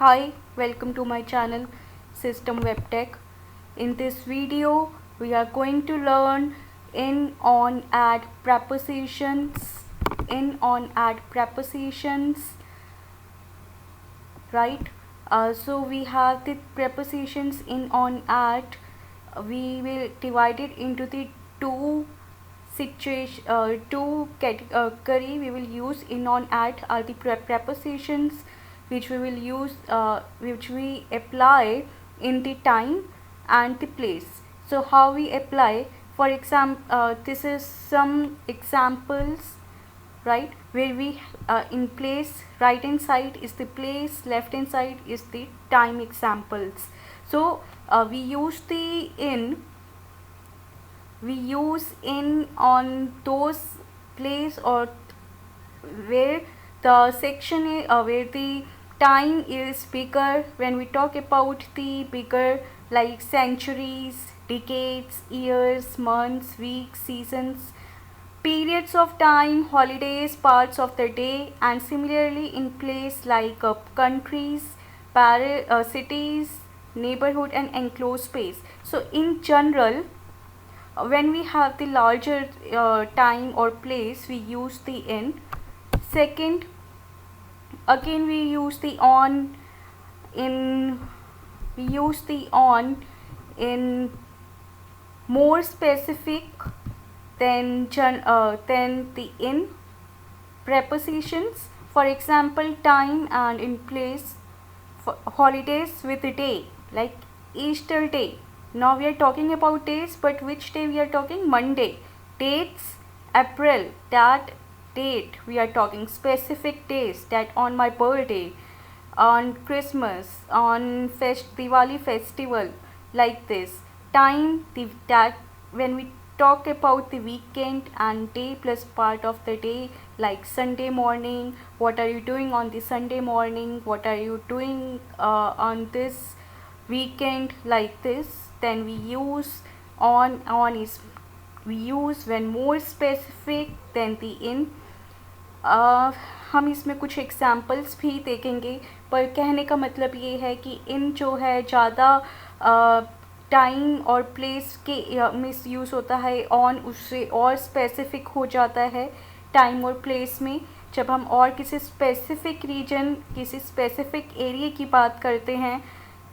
Hi, welcome to my channel System Web Tech. In this video, we are going to learn in, on, add prepositions, right? So we have the prepositions in, on, at. We will divide it into the two category. We will use in, on, at are the prepositions which we will use, which we apply in the time and the place. So how we apply? For example, this is some examples, right, where we in place, right hand side is the place, left hand side is the time examples. So we use in on those place or where the section is, where the time is bigger. When we talk about the bigger, like centuries, decades, years, months, weeks, seasons, periods of time, holidays, parts of the day, and similarly in place like countries, cities, neighborhood, and enclosed space. So in general, when we have the larger time or place, we use the in. Second, again we use the on in more specific than the in prepositions. For example, time and in place. For holidays with a day, like Easter day. Now we are talking about days, but which day we are talking? Monday. Dates, April, that date we are talking. Specific days, that on my birthday, on Christmas, on Diwali festival, like this. Time, that when we talk about the weekend, and day plus part of the day, like Sunday morning. What are you doing on the Sunday morning? What are you doing on this weekend, like this? Then we use we use when more specific than the in. हम इसमें कुछ examples भी देखेंगे, पर कहने का मतलब ये है कि इन जो है ज़्यादा टाइम और प्लेस के मिस यूज़ होता है, ऑन उससे और स्पेसिफिक हो जाता है टाइम और प्लेस में. जब हम और किसी स्पेसिफिक रीजन, किसी स्पेसिफिक एरिया की बात करते हैं,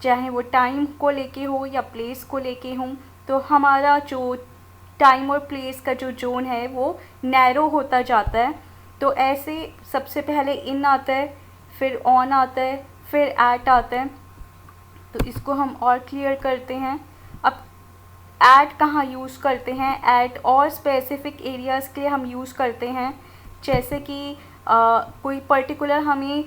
चाहे वो टाइम को लेके हो या प्लेस को लेके हो, तो हमारा जो टाइम और प्लेस का जो जोन है वो नैरो होता जाता है. तो ऐसे सबसे पहले इन आता है, फिर ऑन आता है, फिर एट आता है. तो इसको हम और क्लियर करते हैं. अब एट कहाँ यूज़ करते हैं? एट और स्पेसिफिक एरियाज़ के लिए हम यूज़ करते हैं. जैसे कि कोई पर्टिकुलर हमें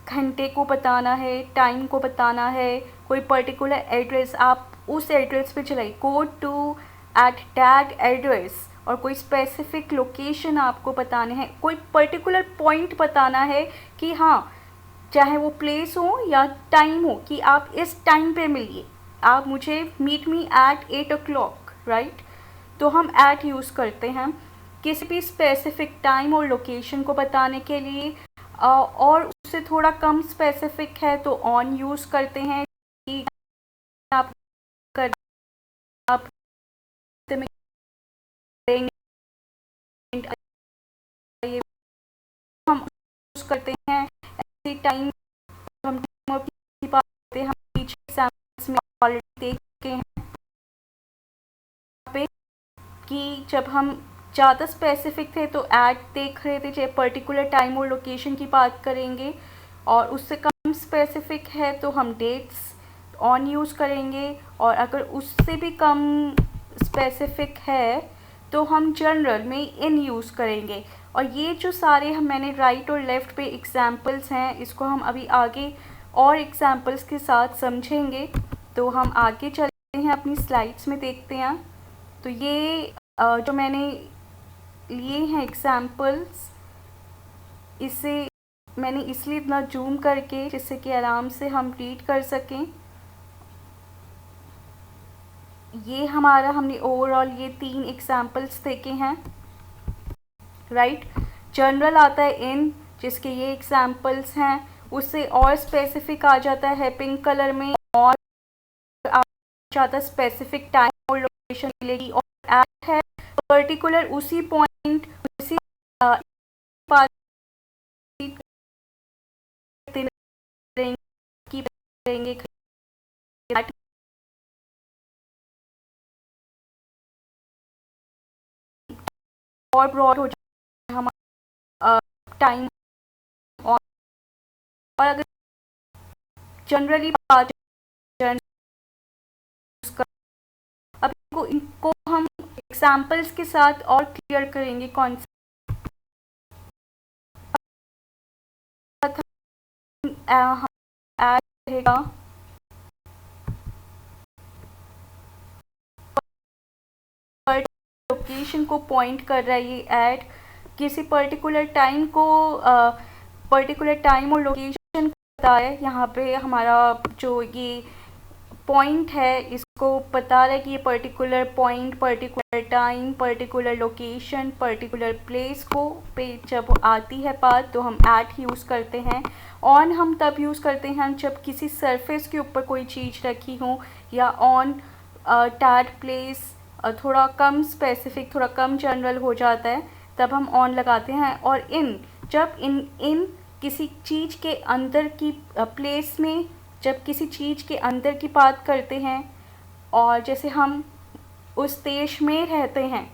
घंटे को बताना है, टाइम को बताना है, कोई पर्टिकुलर एड्रेस, आप उस एड्रेस पे चलाइए, go to at that address. और कोई स्पेसिफिक लोकेशन आपको बताने हैं, कोई पर्टिकुलर पॉइंट बताना है कि हाँ, चाहे वो प्लेस हो या टाइम हो, कि आप इस टाइम पे मिलिए, आप मुझे meet me at 8 o'clock, right. तो हम एट यूज़ करते हैं किसी भी स्पेसिफिक टाइम और लोकेशन को बताने के लिए. और उससे थोड़ा कम स्पेसिफिक है तो ऑन यूज़ करते हैं कि आप हम यूज़ करते हैं ऐसे टाइम. हम हम पीछे एग्जाम्पल्स में ऑलरेडी देख चुके हैं पे कि जब हम ज़्यादा स्पेसिफिक थे तो ऐड देख रहे थे, चाहे पर्टिकुलर टाइम और लोकेशन की बात करेंगे. और उससे कम स्पेसिफिक है तो हम डेट्स ऑन यूज़ करेंगे. और अगर उससे भी कम स्पेसिफिक है तो हम जनरल में इन यूज़ करेंगे. और ये जो सारे मैंने राइट और लेफ़्ट पे एग्जाम्पल्स हैं, इसको हम अभी आगे और एग्जाम्पल्स के साथ समझेंगे. तो हम आगे चलते हैं, अपनी स्लाइड्स में देखते हैं. तो ये जो मैंने लिए हैं एग्जाम्पल्स, इसे मैंने इसलिए इतना जूम करके, जिससे कि आराम से हम रीड कर सकें. ये हमने ओवरऑल ये 3 एग्जाम्पल्स देखे हैं, राइट. जनरल आता है इन, जिसके ये एग्जाम्पल्स हैं. उससे और स्पेसिफिक आ जाता है पिंक कलर में, और आ जाता है स्पेसिफिक टाइम और लोकेशन मिलेगी। और एट है पर्टिकुलर उसी पॉइंट उसी बात करेंगे और ब्रॉड हो जाए हमारा टाइम। और अगर जनरली बात अब इनको हम एग्जाम्पल्स के साथ और क्लियर करेंगे कौन सा ऐड रहेगा। लोकेशन को पॉइंट कर रहा है ये ऐड, किसी पर्टिकुलर टाइम को पर्टिकुलर टाइम और लोकेशन पता है। यहाँ पे हमारा जो ये पॉइंट है इसको बता रहा है कि ये particular point, particular time, particular location, particular place को पे जब आती है बात तो हम एट यूज़ करते हैं। ऑन हम तब यूज़ करते हैं जब किसी सरफेस के ऊपर कोई चीज़ रखी हो, या ऑन टैट प्लेस थोड़ा कम स्पेसिफिक, थोड़ा कम जनरल हो जाता है, तब हम ऑन लगाते हैं। और इन जब इन किसी चीज़ के अंदर की प्लेस में, जब किसी चीज़ के अंदर की बात करते हैं, और जैसे हम उस देश में रहते हैं,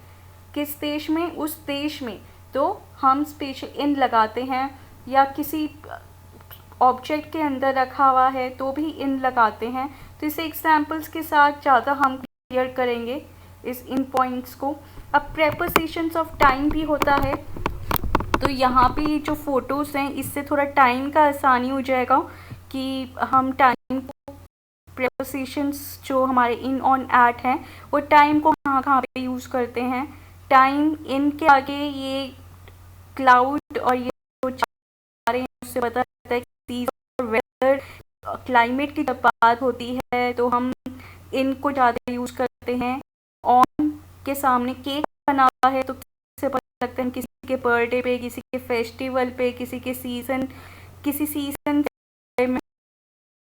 किस देश में, उस देश में, तो हम स्पेशल इन लगाते हैं। या किसी ऑब्जेक्ट के अंदर रखा हुआ है तो भी इन लगाते हैं। तो इसे एग्जाम्पल्स के साथ ज़्यादा हम क्लियर करेंगे इस इन पॉइंट्स को। अब प्रेपोजिशंस ऑफ टाइम भी होता है, तो यहाँ पे जो फ़ोटोज़ हैं इससे थोड़ा टाइम का आसानी हो जाएगा कि हम टाइम को, प्रेपोजिशंस जो हमारे इन, ऑन, एट हैं, वो टाइम को कहाँ पे यूज़ करते हैं। टाइम इन के आगे ये क्लाउड और ये जो जा रहे हैं उससे पता लगता है कि सीजन और वेदर, क्लाइमेट की जब बात होती है तो हम इनको ज़्यादा यूज़ करते हैं। ऑन के सामने केक बना हुआ है तो से पता लगता है किसी के बर्थडे पे, किसी के फेस्टिवल पे, किसी के सीज़न, किसी सीज़न में,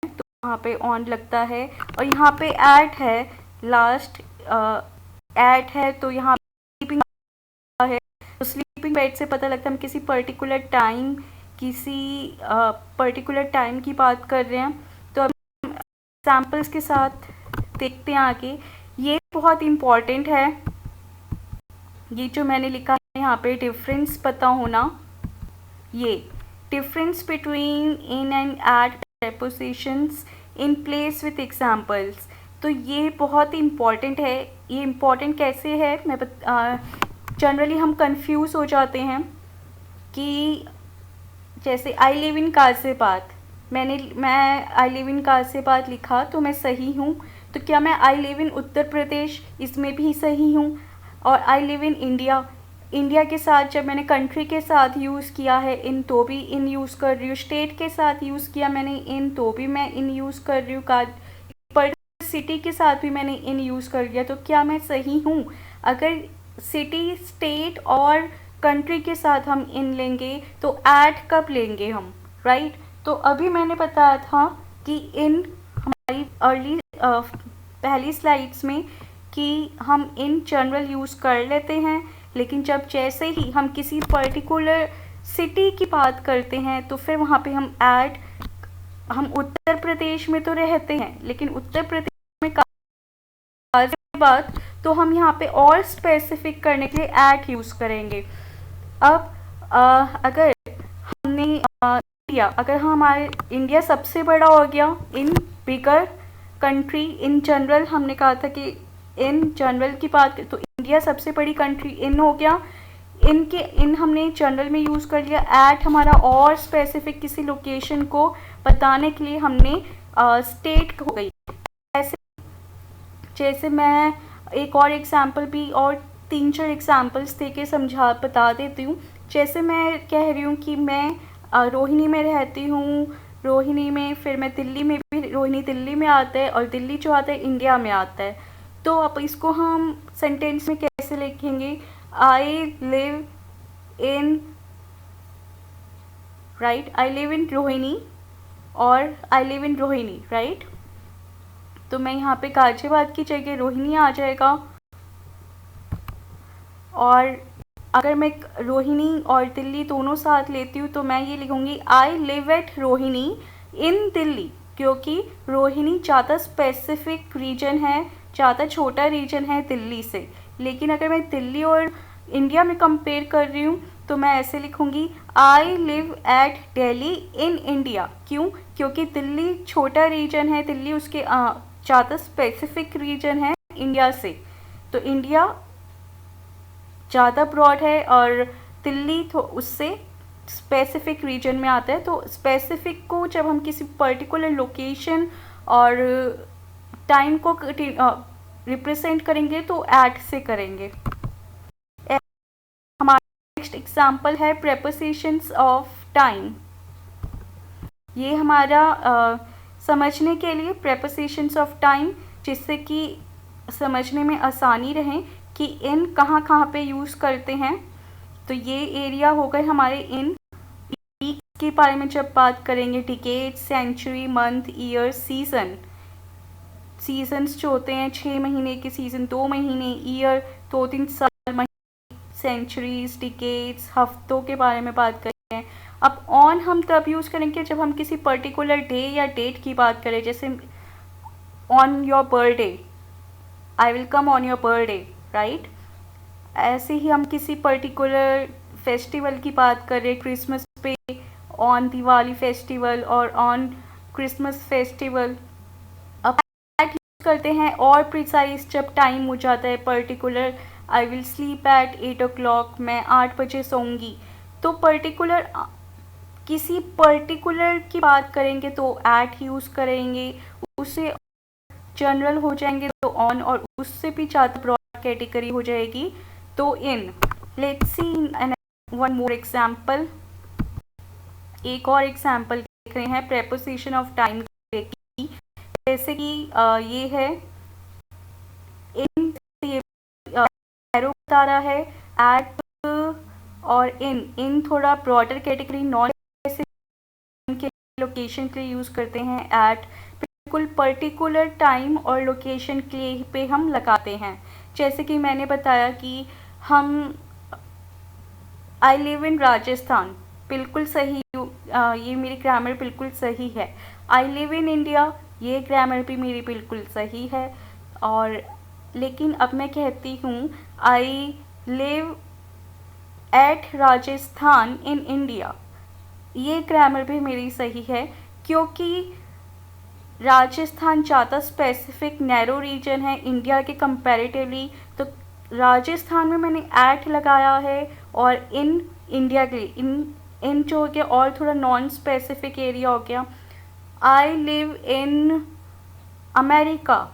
तो वहाँ पे ऑन लगता है। और यहाँ पे एट है, लास्ट एट है, तो यहाँ स्लीपिंग है, तो स्लीपिंग बेड से पता लगता है हम किसी पर्टिकुलर टाइम, किसी पर्टिकुलर टाइम की बात कर रहे हैं। तो अब एग्जाम्पल्स के साथ देखते हैं आगे। ये बहुत इम्पॉर्टेंट है, ये जो मैंने लिखा है यहाँ पे डिफरेंस पता होना, ये difference between in and at prepositions in place with examples. तो ये बहुत ही इम्पॉर्टेंट है। ये इम्पॉर्टेंट कैसे है, मैं जनरली हम कंफ्यूज हो जाते हैं कि जैसे आई लिव इन गाज़ियाबाद, मैं आई लिव इन गाज़ियाबाद लिखा तो मैं सही हूँ, तो क्या मैं आई लिव इन उत्तर प्रदेश इसमें भी सही हूँ। और I live in India, India के साथ जब मैंने कंट्री के साथ यूज़ किया है इन, तो भी इन यूज़ कर रही हूँ। स्टेट के साथ यूज़ किया मैंने इन, तो भी मैं इन यूज़ कर रही हूँ। पर्टिकुलर सिटी के साथ भी मैंने इन यूज़ कर लिया, तो क्या मैं सही हूँ। अगर सिटी, स्टेट और कंट्री के साथ हम इन लेंगे तो ऐट कब लेंगे हम, राइट। तो अभी मैंने बताया था कि इन हमारी अर्ली पहली स्लाइड्स में कि हम इन जनरल यूज़ कर लेते हैं, लेकिन जब जैसे ही हम किसी पर्टिकुलर सिटी की बात करते हैं तो फिर वहाँ पे हम ऐट, हम उत्तर प्रदेश में तो रहते हैं लेकिन उत्तर प्रदेश में के बाद तो हम यहाँ पे और स्पेसिफिक करने के लिए ऐट यूज़ करेंगे। अब अगर हमने इंडिया, अगर हमारे इंडिया सबसे बड़ा हो गया इन बिगर कंट्री, इन जनरल हमने कहा था कि इन जनरल की बात, तो इंडिया सबसे बड़ी कंट्री इन हो गया, इनके इन हमने जनरल में यूज़ कर लिया। ऐट हमारा और स्पेसिफिक किसी लोकेशन को बताने के लिए हमने स्टेट हो गई। जैसे मैं एक और एग्जांपल भी और 3-4 एग्जांपल्स दे के बता देती हूँ। जैसे मैं कह रही हूँ कि मैं रोहिणी में रहती हूँ, रोहिणी में, फिर मैं दिल्ली में भी, रोहिणी दिल्ली में आता है और दिल्ली जो आता है इंडिया में आता है। तो अब इसको हम सेंटेंस में कैसे लिखेंगे, I live in, right, I live in Rohini और I live in Rohini, right. तो मैं यहाँ पे गाजियाबाद की जगह रोहिणी आ जाएगा। और अगर मैं रोहिणी और दिल्ली दोनों साथ लेती हूँ तो मैं ये लिखूँगी आई लिव एट रोहिणी इन दिल्ली, क्योंकि रोहिणी ज़्यादा स्पेसिफिक रीजन है, ज़्यादा छोटा रीजन है दिल्ली से। लेकिन अगर मैं दिल्ली और इंडिया में कंपेयर कर रही हूँ तो मैं ऐसे लिखूँगी I live at Delhi in India. क्यों? क्योंकि दिल्ली छोटा रीजन है, दिल्ली उसके ज़्यादा स्पेसिफिक रीजन है इंडिया से। तो इंडिया ज़्यादा ब्रॉड है और दिल्ली तो उससे स्पेसिफिक रीजन में आता है। तो स्पेसिफिक को जब हम किसी पर्टिकुलर लोकेशन और टाइम को रिप्रेजेंट करेंगे तो एट से करेंगे। हमारा नेक्स्ट एग्जांपल है प्रेपोजिशंस ऑफ टाइम। ये हमारा समझने के लिए प्रेपोजिशंस ऑफ टाइम, जिससे कि समझने में आसानी रहे कि इन कहाँ कहाँ पे यूज़ करते हैं। तो ये एरिया हो गए हमारे इन। वीक्स के बारे में जब बात करेंगे, decade, century, month, year, season. Seasons जो होते हैं 6 महीने के सीज़न, 2 महीने, ईयर 2-3 साल, महीने, सेंचुरीज, डिकेड्स, हफ्तों के बारे में बात करते हैं। अब ऑन हम तब यूज़ करेंगे जब हम किसी पर्टिकुलर डे या डेट की बात करें, जैसे on your birthday, I will come on your birthday, right. ऐसे ही हम किसी पर्टिकुलर फेस्टिवल की बात करें, क्रिसमस पे ऑन दिवाली फेस्टिवल और ऑन क्रिसमस फेस्टिवल। अब एट यूज करते हैं और प्रिसाइज जब टाइम हो जाता है particular, I will sleep at 8 o'clock, मैं 8 बजे सोऊंगी। तो पर्टिकुलर किसी पर्टिकुलर की बात करेंगे तो एट यूज़ करेंगे, उससे जनरल हो जाएंगे तो ऑन, और उससे भी ज़्यादा ब्रॉड कैटेगरी हो जाएगी तो in. Let's see one more example. एक और एग्जाम्पल देख रहे हैं प्रेपोजिशन ऑफ टाइम की। जैसे कि ये है इन, एरो बता रहा है एट और इन थोड़ा ब्रॉडर कैटेगरी, नॉन के लोकेशन के लिए यूज़ करते हैं एट, बिल्कुल पर्टिकुलर टाइम और लोकेशन के लिए पे हम लगाते हैं। जैसे कि मैंने बताया कि हम आई लिव इन राजस्थान, बिल्कुल सही, ये मेरी ग्रामर बिल्कुल सही है। आई लिव इन इंडिया, ये ग्रामर भी मेरी बिल्कुल सही है। और लेकिन अब मैं कहती हूँ I live at Rajasthan in India, ये ग्रामर भी मेरी सही है, क्योंकि राजस्थान ज़्यादा स्पेसिफिक नैरो रीजन है इंडिया के कंपैरेटिवली। तो राजस्थान में मैंने एट लगाया है और इन इंडिया के लिए इन जो हो गया और थोड़ा नॉन स्पेसिफिक एरिया हो गया। आई लिव इन अमेरिका,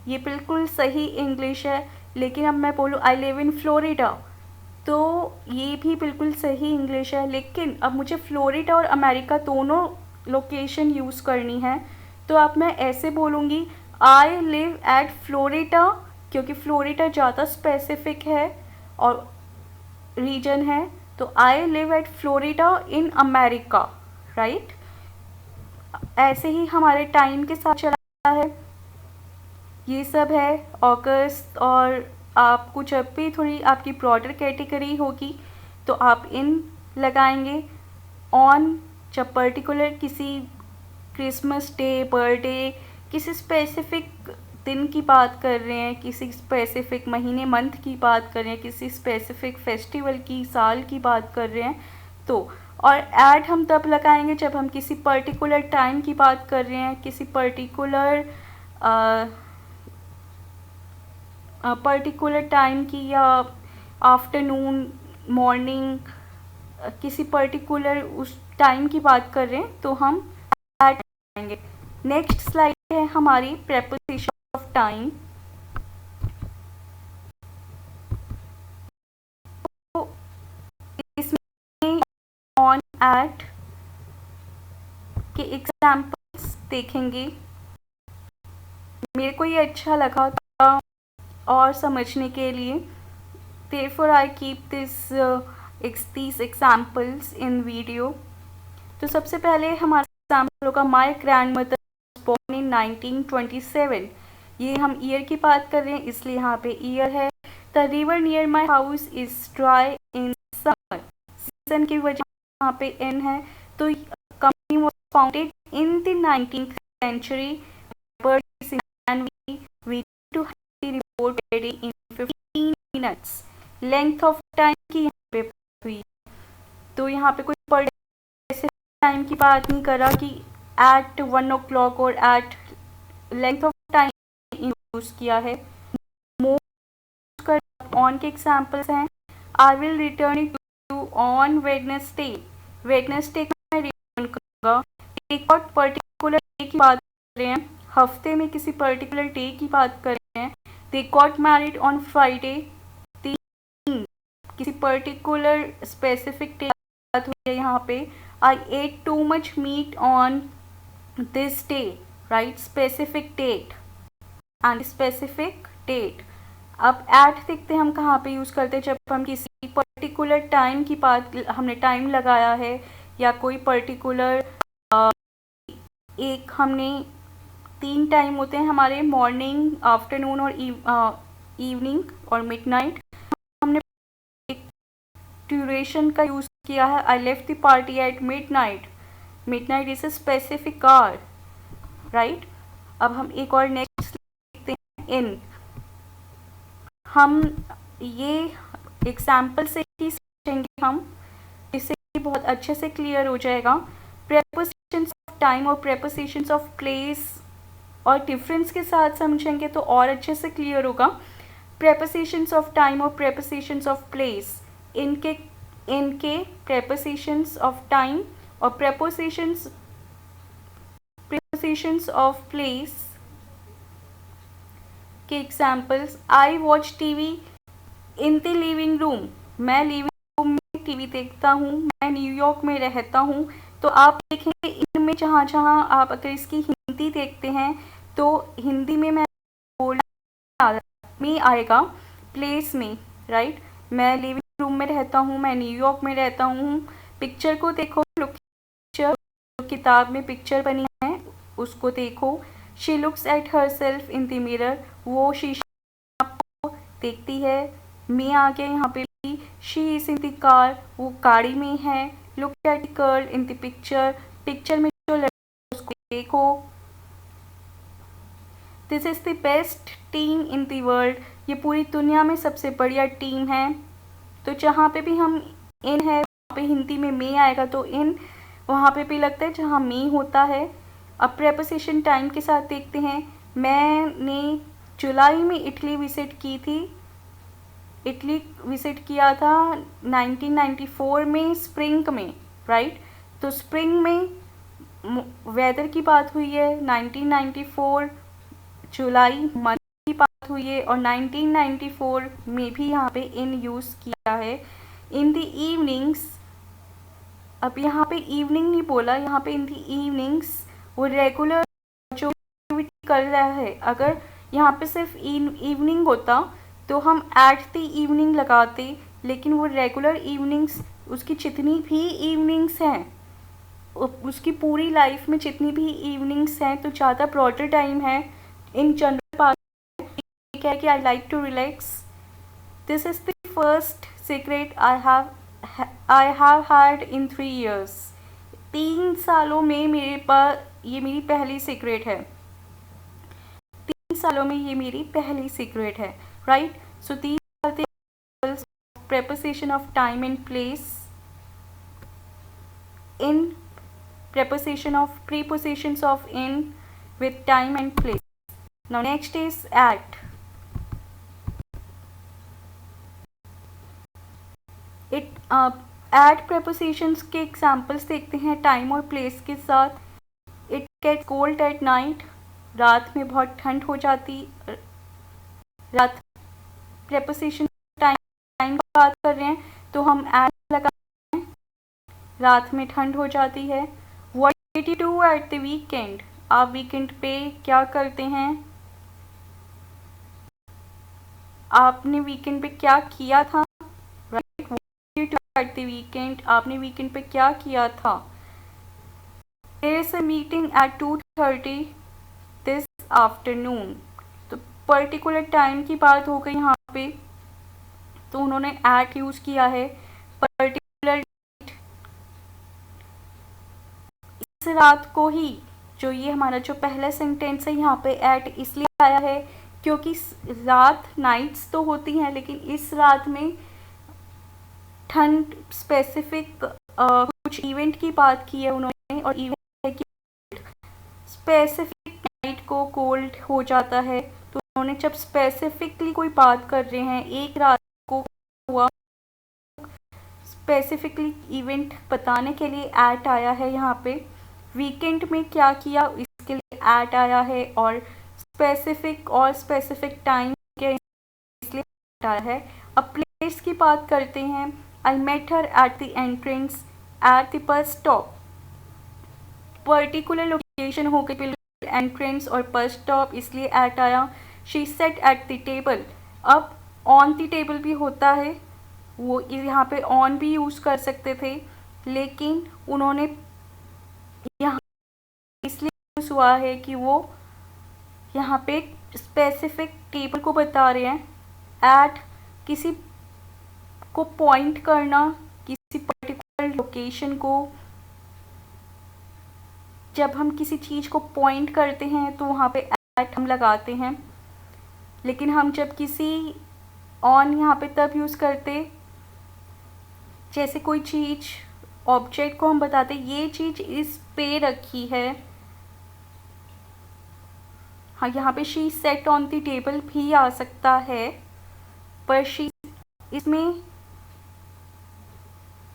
ये बिल्कुल सही इंग्लिश है। लेकिन अब मैं बोलूँ आई लिव इन फ्लोरिडा, तो ये भी बिल्कुल सही इंग्लिश है। लेकिन अब मुझे फ्लोरिडा और अमेरिका दोनों लोकेशन यूज़ करनी है, तो अब मैं ऐसे बोलूँगी आई लिव एट फ्लोरिडा, क्योंकि फ्लोरिडा ज़्यादा स्पेसिफिक है और रीजन है। तो I live at Florida in America, right. ऐसे ही हमारे टाइम के साथ चला है, ये सब है अगस्त। और आपको जब भी थोड़ी आपकी ब्रॉडर कैटेगरी होगी तो आप इन लगाएंगे। ऑन जब पर्टिकुलर किसी क्रिसमस डे, बर्थडे, किसी स्पेसिफिक दिन की बात कर रहे हैं, किसी स्पेसिफिक महीने, मंथ की बात कर रहे हैं, किसी स्पेसिफिक फेस्टिवल की, साल की बात कर रहे हैं तो। और ऐड हम तब लगाएंगे जब हम किसी पर्टिकुलर टाइम की बात कर रहे हैं, किसी पर्टिकुलर टाइम की, या आफ्टरनून, मॉर्निंग, किसी पर्टिकुलर उस टाइम की बात कर रहे हैं तो हम एट लगाएंगे। नेक्स्ट स्लाइड है हमारी प्रेपोजिशन ऑफ टाइम। तो इसमें ऑन, एट के एग्जाम्पल्स देखेंगे। मेरे को ये अच्छा लगा था और समझने के लिए, therefore I keep these examples in video। तो सबसे पहले हमारा एग्जाम्पल होगा my grand mother born in 1927। ये हम ईयर की बात कर रहे हैं इसलिए यहाँ पे ईयर है। The river near my house is dry in summer, season की वजह यहाँ पे इन है। तो company was founded in the 19th century, bird is in January, we need to have the report ready in 15 minutes। Length of time की यहाँ पे हुई, तो यहाँ पे कोई पर ऐसे टाइम की बात नहीं करा कि एट 1 o'clock और at, length of time use किया है। ऑन के एग्जाम्पल्स हैं, I will return it to on Wednesday, Wednesday का मैं रिटर्न करूँगा। एक और पर्टिकुलर डे की बात कर रहे हैं, हफ्ते में किसी पर्टिकुलर डे की बात कर रहे हैं। They got married on Friday, किसी पर्टिकुलर स्पेसिफिक डे की बात हुई है यहाँ पे। I ate too much meat on this day, right, specific date and specific date. अब एट देखते हैं हम कहाँ पे यूज़ करते हैं, जब हम किसी पर्टिकुलर टाइम की बात, हमने टाइम लगाया है या कोई पर्टिकुलर एक, हमने 3 टाइम होते हैं हमारे, मॉर्निंग, आफ्टरनून और इवनिंग और मिडनाइट। हमने एक ड्यूरेशन का यूज़ किया है, I left the party at midnight, midnight is a specific hour, right. अब हम एक और नेक्स्ट लिखते हैं इन। हम ये एग्जाम्पल से ही सीखेंगे हम, जिससे कि बहुत अच्छे से क्लियर हो जाएगा। प्रेपोजिशंस ऑफ टाइम और प्रेपोजिशंस ऑफ प्लेस और डिफरेंस के साथ समझेंगे तो और अच्छे से क्लियर होगा। प्रेपोजिशंस ऑफ टाइम और प्रेपोजिशंस ऑफ प्लेस, इनके प्रेपोजिशंस ऑफ टाइम और प्रेपोजिशंस ऑफ प्लेस के examples. I watch TV in the living room, मैं लिविंग रूम में टीवी देखता हूँ, मैं न्यूयॉर्क में रहता हूँ। तो आप देखेंगे इनमें जहाँ जहाँ आप अगर इसकी हिंदी देखते हैं तो हिंदी में मैं बोलना में आएगा, प्लेस में, राइट। मैं लिविंग रूम में रहता हूँ, मैं न्यूयॉर्क में रहता हूँ। पिक्चर को देखो, पिक्चर किताब में पिक्चर बनी है उसको देखो। She looks at her self in the mirror, वो शीशे को देखती है। मैं आ गया यहाँ पे भी। She is in the car, वो गाड़ी में है। Look at girl in the picture, picture में जो लड़का उसको देखो। This is the best team in the world, ये पूरी दुनिया में सबसे बढ़िया टीम है। तो जहाँ पे भी हम इन है वहाँ पे हिंदी में मे आएगा, तो इन वहाँ पे भी लगता है जहाँ मे होता है। अब प्रेपोजिशन टाइम के साथ देखते हैं। मैंने जुलाई में इटली विजिट की थी, इटली विजिट किया था 1994 में, स्प्रिंग में, राइट। तो स्प्रिंग में वेदर की बात हुई है, 1994 जुलाई मंथ की बात हुई है, और 1994 में भी यहाँ पे इन यूज़ किया है। इन द इवनिंग्स, अब यहाँ पे इवनिंग नहीं बोला, यहाँ पे इन द इवनिंग्स वो रेगुलर जो एक्टिविटी कर रहा है। अगर यहाँ पे सिर्फ इवनिंग होता तो हम एट द इवनिंग लगाते, लेकिन वो रेगुलर इवनिंग्स, उसकी जितनी भी इवनिंग्स हैं, उसकी पूरी लाइफ में जितनी भी इवनिंग्स हैं, तो ज़्यादा ब्रॉडर टाइम है। इन जनरल बात क्या है कि I like to relax, this is the first secret I have had in 3 years, 3 सालों में मेरे पास ये मेरी पहली सीक्रेट है, 3 सालों में ये मेरी पहली सीक्रेट है, right. So these are the examples of preposition of time and place, in preposition of prepositions of in with time and place. Now next is at. It at prepositions के examples देखते हैं time और place के साथ। It gets cold at night, रात में बहुत ठंड हो जाती, रात preposition टाइम की बात कर रहे हैं तो हम at लगाते हैं, रात में ठंड हो जाती है। What did you do at the weekend? आप वीकेंड पे क्या करते हैं? आपने वीकेंड पे क्या किया था, right. What did you do at the weekend? आपने वीकेंड पे क्या किया था। There is a meeting at 2:30 this afternoon. तो पर्टिकुलर टाइम की बात हो गई यहाँ पे, तो उन्होंने एट यूज़ किया है। पर्टिकुलर इस रात को ही, जो ये हमारा जो पहला सेंटेंस है यहाँ पे एट इसलिए आया है क्योंकि रात नाइट्स तो होती हैं, लेकिन इस रात में ठंड स्पेसिफिक कुछ इवेंट की बात की है उन्होंने, और इवेंट है कि स्पेसिफिक नाइट को कोल्ड हो जाता है। तो उन्होंने जब स्पेसिफिकली कोई बात कर रहे हैं एक रात को हुआ, स्पेसिफिकली इवेंट बताने के लिए एट आया है यहाँ पे। वीकेंड में क्या किया इसके लिए एट आया है, और स्पेसिफिक टाइम के इसलिए एट आया है। अब प्लेस की बात करते हैं। I met her at the entrance at the bus stop. Particular location हो गई एंट्रेंस और बस स्टॉप, इसलिए एट आया। She sat at the table. अब ऑन द टेबल भी होता है, वो यहाँ पे ऑन भी यूज़ कर सकते थे, लेकिन उन्होंने यहाँ इसलिए यूज़ हुआ है कि वो यहाँ पे स्पेसिफिक टेबल को बता रहे हैं। एट किसी को पॉइंट करना, किसी पर्टिकुलर लोकेशन को, जब हम किसी चीज़ को पॉइंट करते हैं तो वहाँ पे एट हम लगाते हैं, लेकिन हम जब किसी ऑन यहाँ पे तब यूज़ करते जैसे कोई चीज़ ऑब्जेक्ट को हम बताते ये चीज़ इस पे रखी है। हाँ, यहाँ पे she sat on the table भी आ सकता है, पर इसमें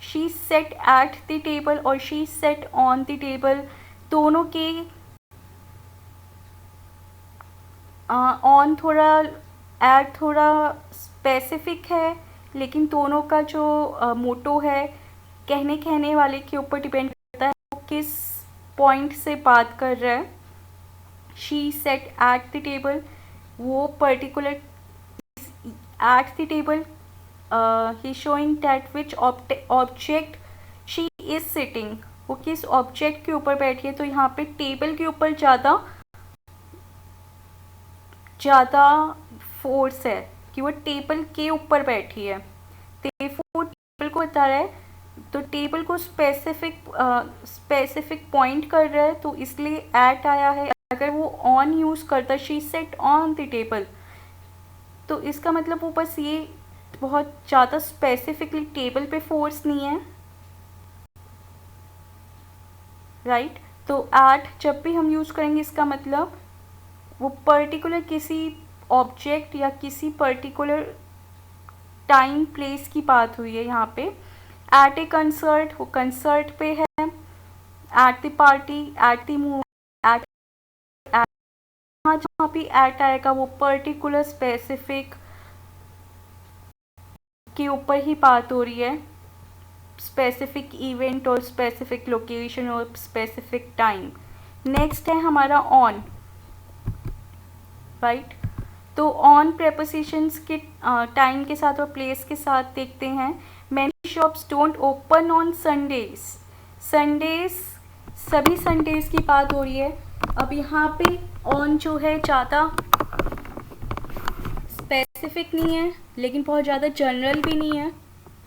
she sat at the table और she sat on the table दोनों के ऑन थोड़ा एट थोड़ा स्पेसिफिक है, लेकिन दोनों का जो मोटो है कहने वाले के ऊपर डिपेंड करता है वो किस पॉइंट से बात कर रहा है। She sat at the table, वो पर्टिकुलर एट द टेबल ही showing that which object she is sitting, वो किस ऑब्जेक्ट के ऊपर बैठी है। तो यहाँ पे टेबल के ऊपर ज़्यादा फोर्स है कि वो टेबल के ऊपर बैठी है, वो टेबल को बता रहा है, तो टेबल को स्पेसिफिक पॉइंट कर रहा है, तो इसलिए एट आया है। अगर वो ऑन यूज़ करता she sat on the table, तो इसका मतलब वो बस ये बहुत ज़्यादा स्पेसिफिकली टेबल पे फोर्स नहीं है, राइट। तो एट जब भी हम यूज़ करेंगे इसका मतलब वो पर्टिकुलर किसी ऑब्जेक्ट या किसी पर्टिकुलर टाइम प्लेस की बात हुई है। यहाँ पे एट ए कंसर्ट, वो कंसर्ट पे है। At the party, at the movie, at जहाँ भी एट आएगा वो पर्टिकुलर स्पेसिफिक के ऊपर ही बात हो रही है, स्पेसिफिक इवेंट और स्पेसिफिक लोकेशन और स्पेसिफिक टाइम। नेक्स्ट है हमारा ऑन, राइट। तो ऑन प्रेपोजिशंस के टाइम के साथ और प्लेस के साथ देखते हैं। Many shops don't open on Sundays. Sundays, सभी संडेज की बात हो रही है। अब यहाँ पे ऑन जो है ज़्यादा स्पेसिफिक नहीं है, लेकिन बहुत ज़्यादा जनरल भी नहीं है।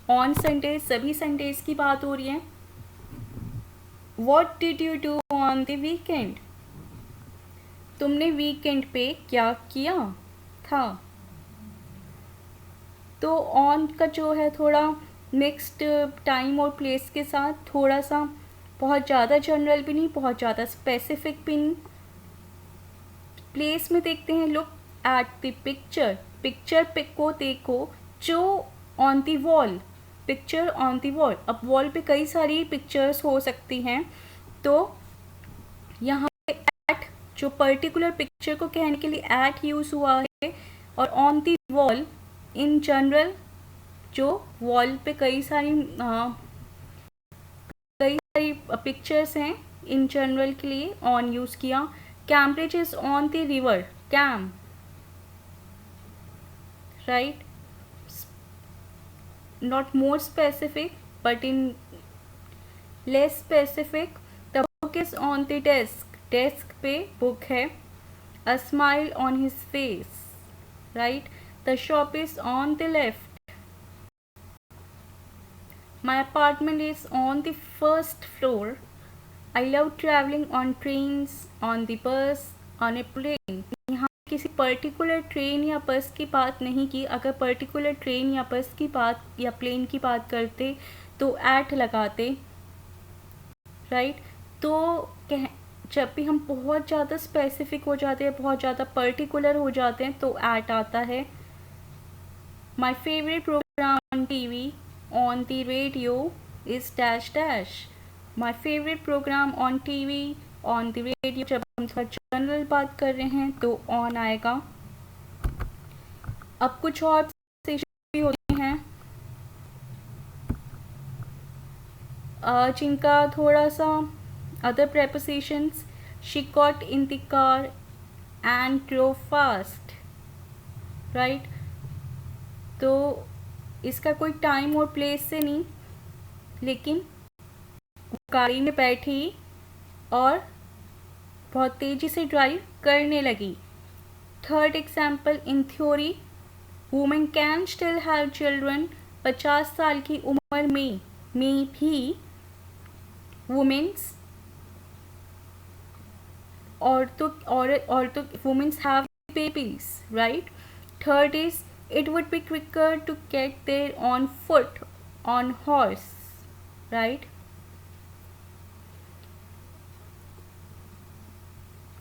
ऑन संडे, सभी संडेज की बात हो रही है। What did you do on the weekend, तुमने वीकेंड पे क्या किया था। तो ऑन का जो है थोड़ा मिक्स्ड टाइम और प्लेस के साथ, थोड़ा सा बहुत ज़्यादा जनरल भी नहीं, बहुत ज़्यादा स्पेसिफिक भी नहीं। प्लेस में देखते हैं, look at the picture, picture pic को देखो जो on the wall, picture on the wall. अब वॉल पे कई सारी पिक्चर्स हो सकती हैं, तो यहाँ पे एट जो पर्टिकुलर पिक्चर को कहने के लिए एट यूज़ हुआ है, और on the wall in general जो वॉल पे कई सारी पिक्चर्स हैं, इन जनरल के लिए ऑन यूज़ किया। Cambridge is on the river, Cam, right. Not more specific but in less specific, the book is on the desk, desk पे book है. A smile on his face, right? The shop is on the left. My apartment is on the first floor. I love traveling on trains, on the bus, on a plane. यहाँ किसी particular train या बस की बात नहीं की. अगर particular train या बस की बात या प्लेन की बात करते तो एट लगाते, राइट? तो जब भी हम बहुत ज़्यादा स्पेसिफिक हो जाते हैं, बहुत ज़्यादा पर्टिकुलर हो जाते हैं, तो एट आता है. My favourite programme on TV, on the radio is dash dash. My favourite programme on TV, on the radio. जब हम जनरल बात कर रहे हैं तो ऑन आएगा. अब कुछ और भी होते हैं जिनका थोड़ा सा other prepositions. She got in the car and drove fast, right? तो इसका कोई टाइम और प्लेस से नहीं, लेकिन गाड़ी में बैठी और बहुत तेज़ी से ड्राइव करने लगी. Third example, in theory women can still have children. 50 साल की उम्र में भी वुमेन्स औरतों women's have babies, right? Third is it would be quicker to get there on foot, on horse, right?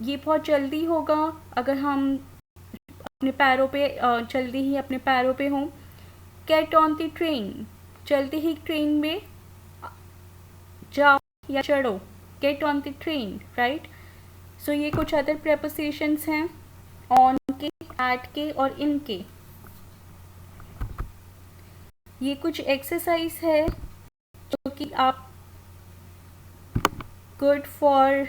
ये बहुत जल्दी होगा अगर हम अपने पैरों पे जल्दी ही अपने पैरों पे हों. Get on the train, जल्दी ही ट्रेन में जाओ या चढ़ो. Get on the train, right? सो ये कुछ अदर प्रेपोजिशंस हैं ऑन के, एट के और इन के. ये कुछ एक्सरसाइज है जो कि आप गुड फॉर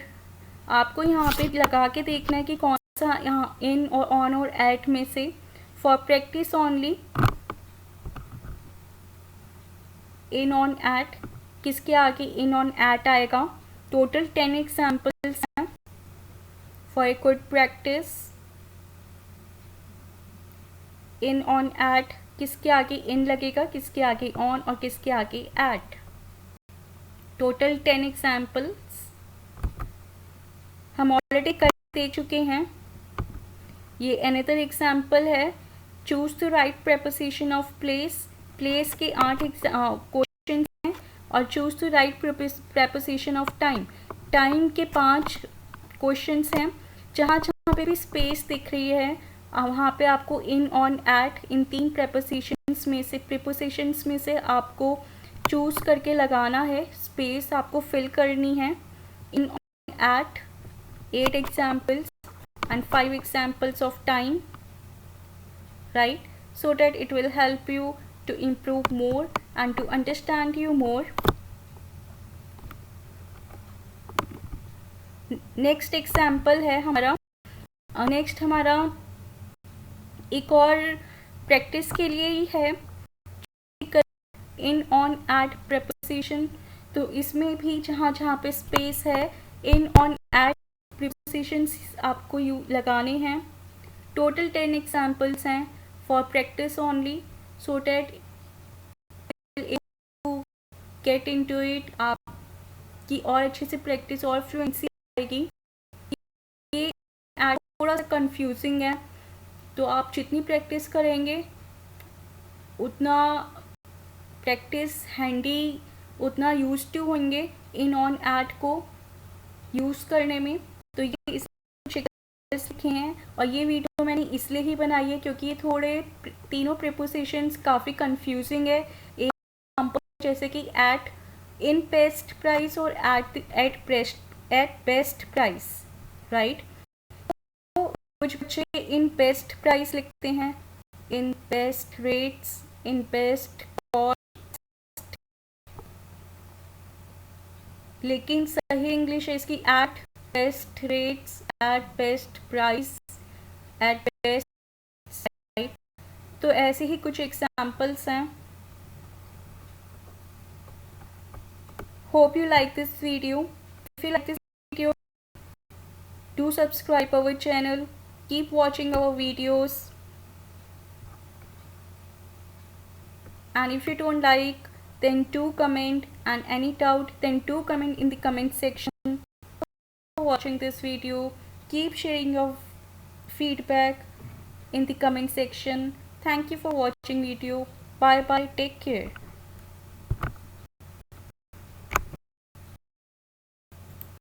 आपको यहाँ पे लगा के देखना है कि कौन सा यहाँ इन और ऑन और एट में से. For practice only, in on at, किसके आगे इन ऑन एट आएगा. टोटल 10 एग्जाम्पल्स हैं. For a good practice, in on at, किसके आगे in लगेगा, किसके आगे on और किसके आगे at. टोटल 10 एग्जाम्पल्स हम ऑलरेडी कर दे चुके हैं. ये अनदर एग्जाम्पल है. Choose the right preposition of place. Place के 8 क्वेश्चन हैं और choose the right preposition of time. Time के 5 क्वेश्चन हैं. जहाँ जहाँ पे भी स्पेस दिख रही है वहाँ पे आपको in on at in 3 prepositions में से आपको चूज़ करके लगाना है. स्पेस आपको फिल करनी है. In on at 8 examples and 5 examples of time, right? So that it will help you to improve more and to understand you more. Next example है हमारा. नेक्स्ट हमारा एक और प्रैक्टिस के लिए ही है, इन ऑन एट प्रेपोजिशन. तो इसमें भी जहाँ जहाँ पे स्पेस है इन ऑन एट प्रेपोजिशंस आपको लगाने हैं. टोटल 10 एग्जाम्पल्स हैं for practice only, so that get into it. आपकी और अच्छे से प्रैक्टिस और फ्लुएंसी आएगी. ये थोड़ा सा कंफ्यूजिंग है, तो आप जितनी प्रैक्टिस करेंगे उतना प्रैक्टिस हैंडी, उतना यूज टू होंगे इन ऑन एट को यूज़ करने में. तो ये सीखे हैं और ये वीडियो मैंने इसलिए ही बनाई है क्योंकि ये थोड़े तीनों प्रीपोजिशंस काफ़ी कंफ्यूजिंग है. एक एग्जांपल जैसे कि एट इन बेस्ट प्राइस और एट बेस्ट प्राइस, राइट? कुछ बच्चे इन बेस्ट प्राइस लिखते हैं, in best rates, in best cost, लेकिन सही इंग्लिश है इसकी at best rates, at best price, at best, right? तो ऐसे ही कुछ एग्जाम्पल्स हैं. Hope you like this video. If you like this Do subscribe our channel. Keep watching our videos. And if you don't like, then do comment, and any doubt, then do comment in the comment section. For watching this video, keep sharing your feedback in the comment section. Thank you for watching video. Bye bye, take care.